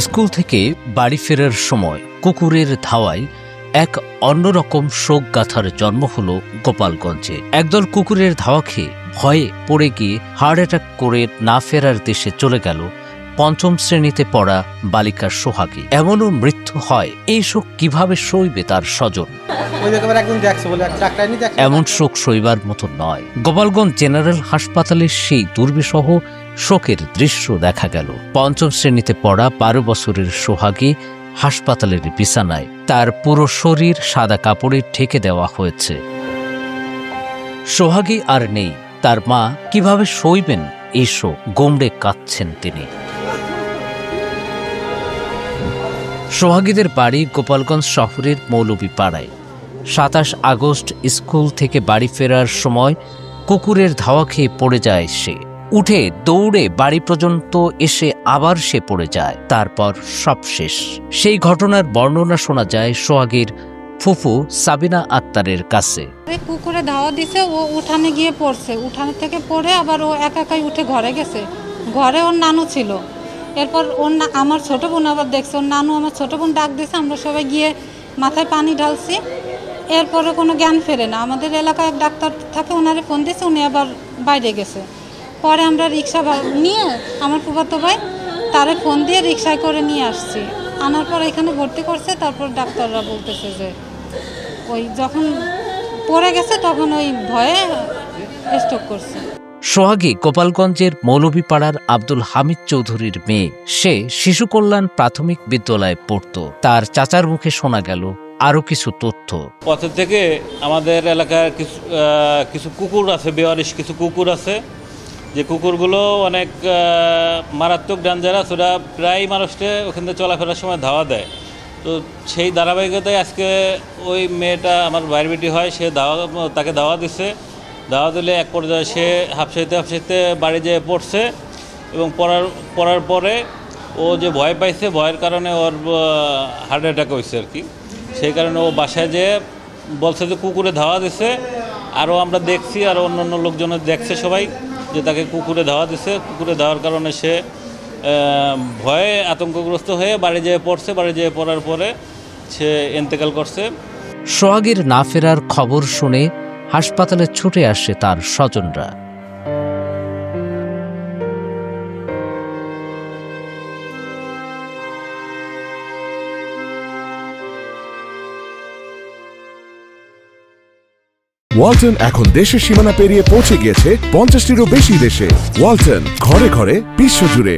School থেকে বাড়ি ফেরার সময় কুকুরের ধাওয়ায় এক অন্যরকম শোক গাথার জন্ম হলো গোপালগঞ্জে। একদল কুকুরের ধাওয়া খেয়ে ভয়ে পড়ে গিয়ে হার্ট অ্যাটাক করে না ফেরার দেশে চলে গেল পঞ্চম শ্রেণীতে পড়া বালিকা সোহাগী। এমনও মৃত্যু হয়, এই শোক কিভাবে সইবে তার স্বজন? এমন শোক সইবার মতো নয়। গোপালগঞ্জ জেনারেল হাসপাতালের সেই দুর্বিষহ শোকের দৃশ্য দেখা গেল। পঞ্চম শ্রেণীতে পড়া 12 বছরের সোহাগী হাসপাতালের বিছানায়, তার পুরো শরীর সাদা কাপড়ে ঢেকে দেওয়া হয়েছে। সোহাগী আর নেই, তার মা কিভাবে সইবেন এই শোক? গোমড়ে কাঁদছেন তিনি। সোহাগীদের বাড়ি গোপালগঞ্জ শহরের মৌলভীপাড়ায়। 27 আগস্ট স্কুল থেকে বাড়ি ফেরার সময় কুকুরের ধাওয়া খেয়ে পড়ে যায় সে। উঠে দৌড়ে বাড়ি পর্যন্ত এসে আবার সে পড়ে যায়, তারপর সব শেষ। সেই ঘটনার বর্ণনা শোনা যায় সোহাগীর ফুফু সাবিনা আক্তারের কাছে। কুকুরে ধাওয়া দিছে, ও উঠানে গিয়ে পড়ছে, উঠানে থেকে পড়ে আবার ও একাই উঠে ঘরে গেছে। ঘরে ওর নানু ছিল। এরপর আমার ছোট বোন আবার দেখছে, ওর নানু আমার ছোট বোন ডাক দিয়েছে, আমরা সবাই গিয়ে মাথায় পানি ঢালছি। এরপরে কোনো জ্ঞান ফেরে না। আমাদের এলাকায় এক ডাক্তার থাকে, ওনারে ফোন দিয়েছে, উনি আবার বাইরে গেছে। পরে আমরা রিক্সা নিয়ে আমার ফুফাতো ভাই তারে ফোন দিয়ে রিক্সায় করে নিয়ে আসছি। আনার পর এখানে ভর্তি করছে। তারপর ডাক্তাররা বলতেছে যে ওই যখন পড়ে গেছে তখন ওই ভয়ে স্ট্রোক করছে। সোহাগী গোপালগঞ্জের মৌলভীপাড়ার আব্দুল হামিদ চৌধুরীর মেয়ে। সে শিশু কল্যাণ প্রাথমিক বিদ্যালয়ে পড়ত। তার চাচার মুখে শোনা গেল আরো কিছু তথ্য। পথের থেকে আমাদের এলাকার কিছু কুকুর আছে, বেওয়ারিশ কিছু কুকুর আছে, যে কুকুরগুলো অনেক মারাত্মক ডেঞ্জারাস। ওরা প্রায় মানুষকে ওখান থেকে চলাফেরার সময় ধাওয়া দেয়। তো সেই ধারাবাহিকতায় আজকে ওই মেয়েটা আমার বাইর বেটি হয়, সে তাকে ধাওয়া দিচ্ছে। ধাওয়া দিলে এক পর্যায়ে সে হাফসাইতে বাড়ি যেয়ে পড়ছে এবং পড়ার পরে ও যে ভয় পাইছে, ভয়ের কারণে ওর হার্ট অ্যাটাক হয়েছে আর কি। সেই কারণে ও বাসায় যেয়ে বলছে যে কুকুরে ধাওয়া দিছে। আরও আমরা দেখছি, আরও অন্য লোকজনের দেখছে সবাই যে তাকে কুকুরে ধাওয়া দিছে। কুকুরে ধাওয়ার কারণে সে ভয়ে আতঙ্কগ্রস্ত হয়ে বাড়ি যেয়ে পড়ছে। বাড়ি যেয়ে পড়ার পরে সে ইন্তেকাল করছে। সোহাগীর না ফেরার খবর শুনে হাসপাতালে ছুটে আসে তার স্বজনরা। ওয়ালটন এখন দেশের সীমানা পেরিয়ে পৌঁছে গিয়েছে 50টিরও বেশি দেশে। ওয়ালটন, ঘরে ঘরে বিশ্বজুড়ে।